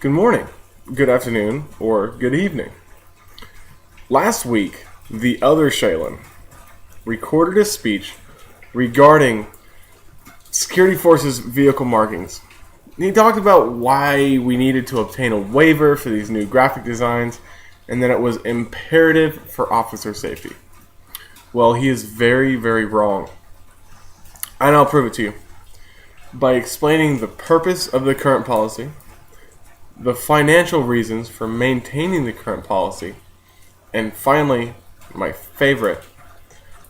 Good morning, good afternoon, or good evening. Last week, the other Shalen recorded a speech regarding security forces vehicle markings. He talked about why we needed to obtain a waiver for these new graphic designs and that it was imperative for officer safety. Well, he is very, very wrong. And I'll prove it to you by explaining the purpose of the current policy, the financial reasons for maintaining the current policy, and finally, my favorite,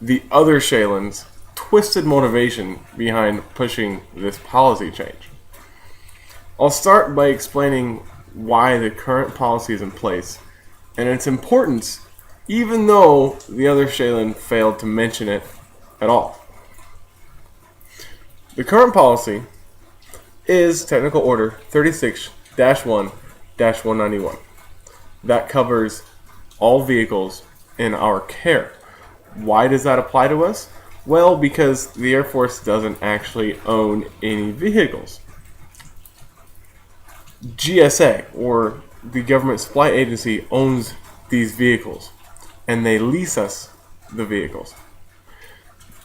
the other Shalen's twisted motivation behind pushing this policy change. I'll start by explaining why the current policy is in place and its importance, even though the other Shalen failed to mention it at all. The current policy is Technical Order 36-1-191. That covers all vehicles in our care. Why does that apply to us? Well, because the Air Force doesn't actually own any vehicles. GSA, or the government supply agency, owns these vehicles, and they lease us the vehicles.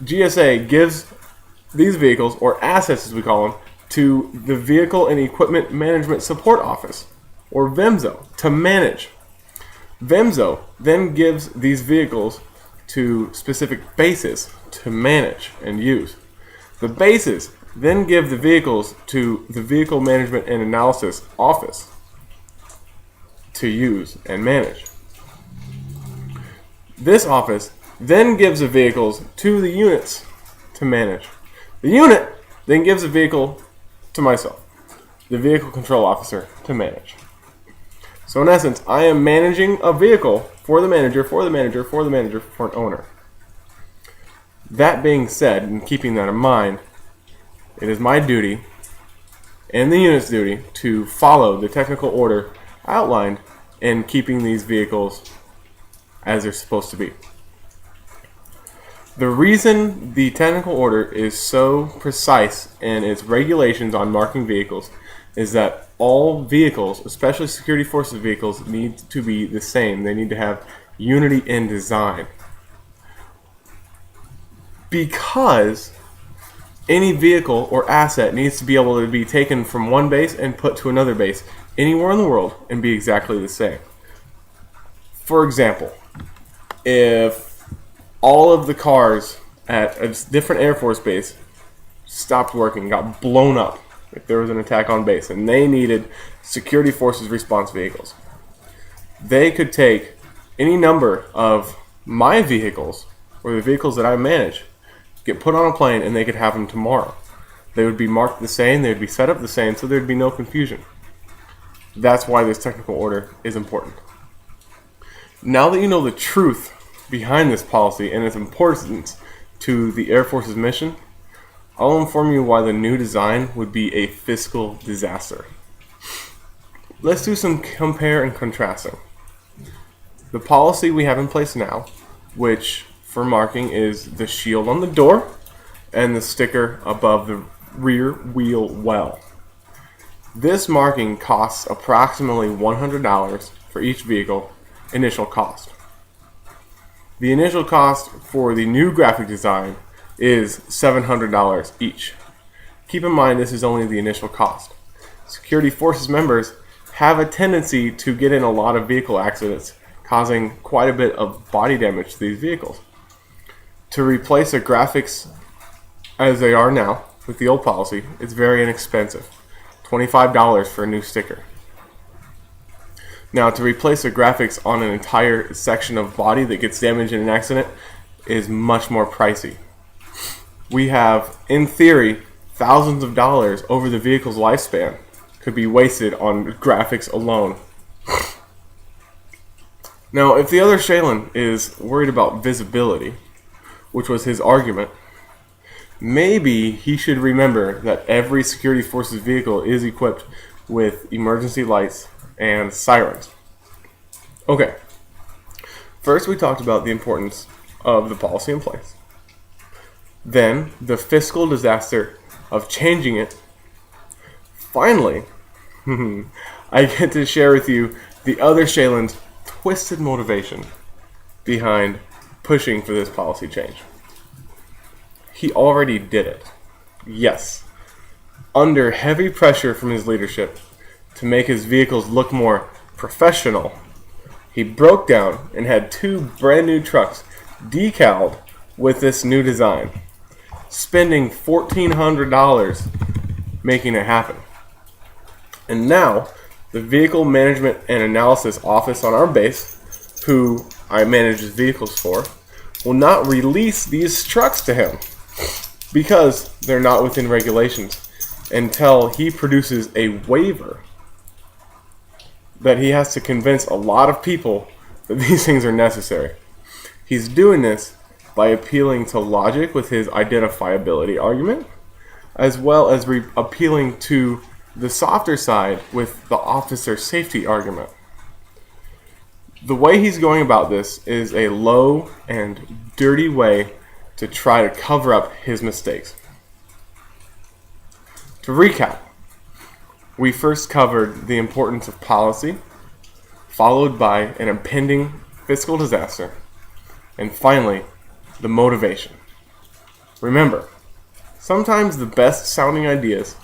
GSA gives these vehicles, or assets as we call them, to the Vehicle and Equipment Management Support Office, or VEMSO, to manage. VEMSO then gives these vehicles to specific bases to manage and use. The bases then give the vehicles to the Vehicle Management and Analysis Office to use and manage. This office then gives the vehicles to the units to manage. The unit then gives the vehicle to myself, the Vehicle Control Officer, to manage. So in essence, I am managing a vehicle for the manager, for an owner. That being said, and keeping that in mind, it is my duty and the unit's duty to follow the technical order outlined in keeping these vehicles as they're supposed to be. The reason the technical order is so precise in its regulations on marking vehicles is that all vehicles, especially security forces vehicles, need to be the same. They need to have unity in design. Because any vehicle or asset needs to be able to be taken from one base and put to another base anywhere in the world and be exactly the same. For example, if all of the cars at a different Air Force base stopped working, got blown up, if there was an attack on base, and they needed security forces response vehicles, they could take any number of my vehicles, or the vehicles that I manage, get put on a plane, and they could have them tomorrow. They would be marked the same, they would be set up the same, so there'd be no confusion. That's why this technical order is important. Now that you know the truth behind this policy and its importance to the Air Force's mission, I'll inform you why the new design would be a fiscal disaster. Let's do some compare and contrasting. The policy we have in place now, which for marking is the shield on the door and the sticker above the rear wheel well. This marking costs approximately $100 for each vehicle initial cost. The initial cost for the new graphic design is $700 each. Keep in mind this is only the initial cost. Security Forces members have a tendency to get in a lot of vehicle accidents, causing quite a bit of body damage to these vehicles. To replace the graphics as they are now with the old policy, it's very inexpensive. $25 for a new sticker. Now, to replace the graphics on an entire section of body that gets damaged in an accident is much more pricey. We have, in theory, thousands of dollars over the vehicle's lifespan could be wasted on graphics alone. Now, if the other Shalen is worried about visibility, which was his argument, maybe he should remember that every security forces vehicle is equipped with emergency lights and sirens. Okay, first we talked about the importance of the policy in place. Then the fiscal disaster of changing it. Finally, I get to share with you the other Shalen's twisted motivation behind pushing for this policy change. He already did it. Yes. Under heavy pressure from his leadership to make his vehicles look more professional, he broke down and had 2 brand new trucks decaled with this new design, spending $1,400 making it happen. And now, the Vehicle Management and Analysis Office on our base, who I manage his vehicles for, will not release these trucks to him because they're not within regulations until he produces a waiver that he has to convince a lot of people that these things are necessary. He's doing this by appealing to logic with his identifiability argument, as well as appealing to the softer side with the officer safety argument. The way he's going about this is a low and dirty way to try to cover up his mistakes. To recap, we first covered the importance of policy, followed by an impending fiscal disaster, and finally, the motivation. Remember, sometimes the best sounding ideas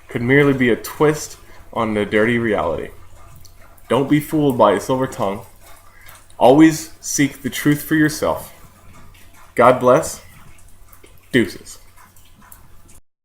could merely be a twist on the dirty reality. Don't be fooled by a silver tongue. Always seek the truth for yourself. God bless. Deuces.